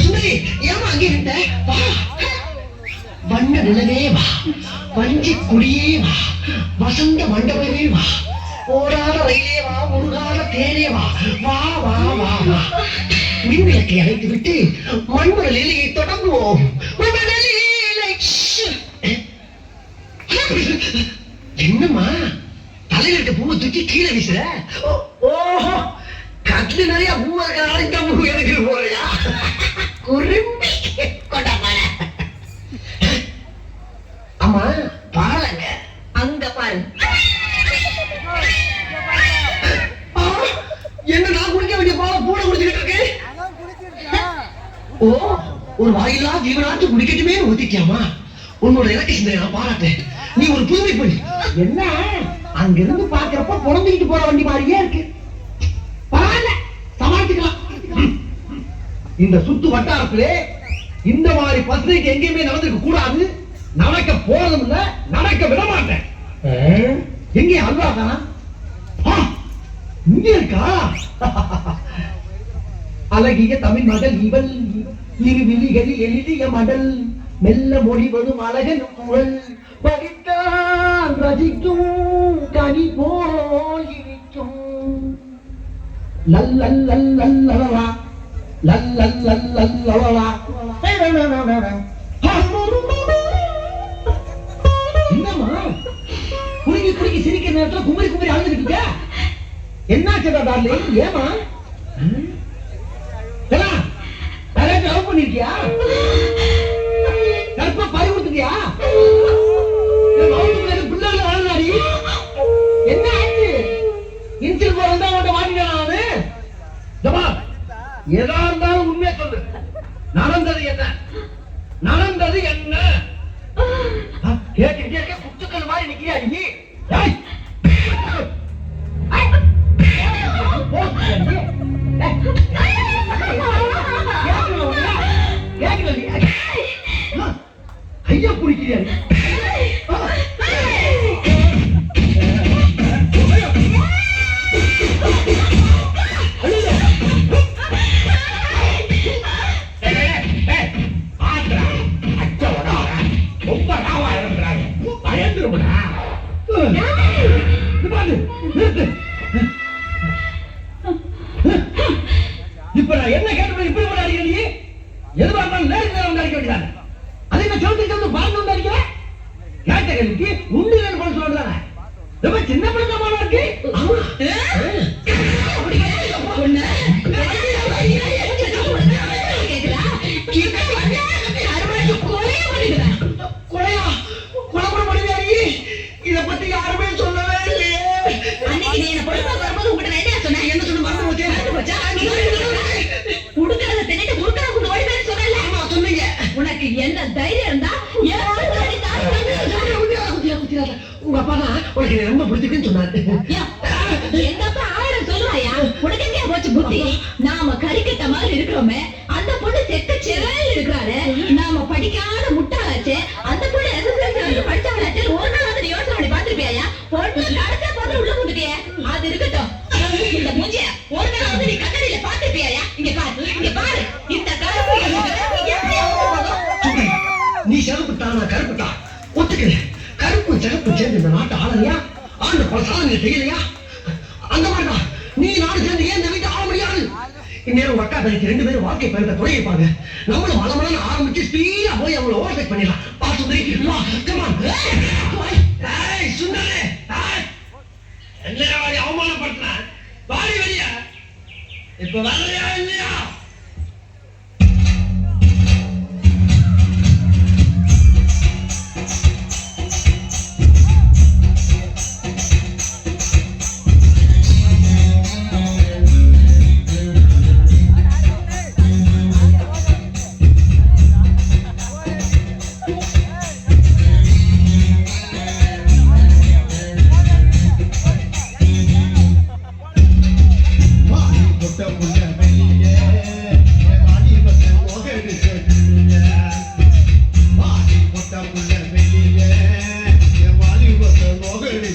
சுந்தரி ஏமா அங்கே இருந்த? வா, வண்ண நிலவே வா, வஞ்சி குடியே வா, வசந்த மண்டபமே வா, ஓடாத ரயிலே வா, முருகாத தேனே வா, வா வா வா வா. மின் விளக்கை அழைத்து விட்டு மண்மர லீலையை தொடங்குவோம். என்னம்மா தலையில இருக்க பூவை தூக்கி கீழே வீசுற? ஓஹோ, கட்ல நிறைய பூ இருக்கிற பூ எனக்கு போறியா? குறும்பி கொண்டாம. அம்மா பாருங்க, அங்க பாரு. என்ன நான் குடிக்க வேண்டிய பாலை பூனை குடிச்சுக்கிட்டு இருக்கு? ஓ, ஒரு வாயிலா ஜீவனாச்சு குடிக்கட்டுமே ஊத்திட்டியாமா? உன்னோட இலக்க சிந்தனை நான் பாராட்டேன். நீ ஒரு புதுமை பண்ணி. என்ன அங்கிருந்து பாக்குறப்ப புலம்பிக்கிட்டு போற வண்டி மாதிரியே இருக்கு. பரவாயில்ல, சமாளிச்சுக்கலாம். இந்த சுத்து வட்டாரத்திலே இந்த மாதிரி பத்திரிக்கை எங்கேயுமே நடந்திருக்க கூடாது. நடக்க போறதும் இல்ல, நடக்க விட மாட்டேன். எங்கே அல்வாதானா? இங்க இருக்கா? அழகிய தமிழ் மகள் இவள், இரு விழிகளில் எழுதிய மடல், மெல்ல மொழிவதும் அழகன் குரல், படித்தான் ரசிக்கும் கனி போல் இருக்கும். லல்லல்லல்லல்லலா லல்லல்லல்லல்லலா. என்னம்மா குறுகி குறுகி சிரிக்கிற நேரத்துல குமரி குமரி அழுதுகிட்டு இருக்க? என்னாச்சுடா டார்லிங்? ஏமா லவ் பண்ணிருக்கியா? கற்ப பறி கொடுத்துக்கியா? பிள்ளைகளை வளர்ந்தாடி. என்ன ஆச்சு? இன்சில் போறதா உன்ட்ட மாட்டிட்டான் அவனு. எதா இருந்தாலும் உண்மையா சொல்லு. நடந்தது என்ன? நடந்தது என்ன? கேட்டு கேட்க குத்துக்கள் மாதிரி நிக்கிறியா நீ? கையா குடிக்கிறியா? இப்ப நான் என்ன கேட்டு இப்படி கூட அடிக்க? நீ எதுவா இருந்தாலும் நேருக்கு நேரம் அடிக்க வேண்டியதானே? அதை நான் சொல்லிட்டு சொல்லிட்டு பாருங்க வந்து அடிக்கிறேன். கேட்ட கேள்விக்கு உண்டு பண்ண சொல்லுதானே? ரொம்ப சின்ன பிள்ளைமா இருக்கு. இத பத்தி யாருமே சொல்லவே இல்லையே. அன்னைக்கு நீ என்ன பொறுப்பா வரும்போது உங்ககிட்ட நான் என்ன சொன்னேன்? என்ன சொன்ன மறந்து போச்சா? உடுக்கிறத தின்னுட்டு உடுக்கிற கொண்டு ஓடி போய் சொன்னல. ஆமா சொன்னீங்க. உனக்கு என்ன தைரியம் இருந்தா உங்க அப்பா தான் உனக்கு ரொம்ப பிடிச்சிருக்குன்னு சொன்னாரு. எங்க அப்பா 1000 சொல்லுவாயா? உனக்கு எங்க போச்சு புத்தி? நாம கறிக்கட்ட மாதிரி இருக்கிறோமே, அந்த பொண்ணு செக்க செவல் இருக்கிறாரு. நாம படிக்காத முட்டாளாச்சே, அந்த பொண்ணு எஸ்எஸ்எல்சி படிச்சவளாச்சே. ஒரு நாள் வந்து யோசனை பண்ணி பாத்துருப்பியா? பொண்ணு நடத்த பார்த்து உள்ள கூட்டிட்டியே. அது இருக்கட்டும், இந்த மூஞ்சிய ஒரு நாள் வந்து நீ கண்ணாடியில பாத்துருப்பியா? இங்க பாரு, இங்க பாரு. இந்த கருப்பு நீ செருப்புட்டா, நான் கருப்புட்டா ஒத்துக்கிறேன். கருப்பு சிறப்பு சேர்ந்து இந்த நாட்டு ஆளலையா? ஆண்டு பல சாதனை செய்யலையா? அந்த மாதிரிதான் நீ நாடு சேர்ந்து ஏன் இந்த வீட்டை ஆள முடியாது? இந்நேரம் அக்கா தனிக்கு 2 பேரும் வாழ்க்கை பயணத்தை துறையிருப்பாங்க. நம்மளும் மலமலன்னு ஆரம்பிச்சு ஸ்பீடா போய் அவங்கள ஓவர்டேக் பண்ணிடலாம். பா சுந்தரி, வா, கம் ஆன். ஏய் சுந்தரே, என்னடா வாடி அவமானப்படுத்துற? வாடி வெளிய. இப்ப வரலையா இல்லையா? புள்ள வெளியே மோகனே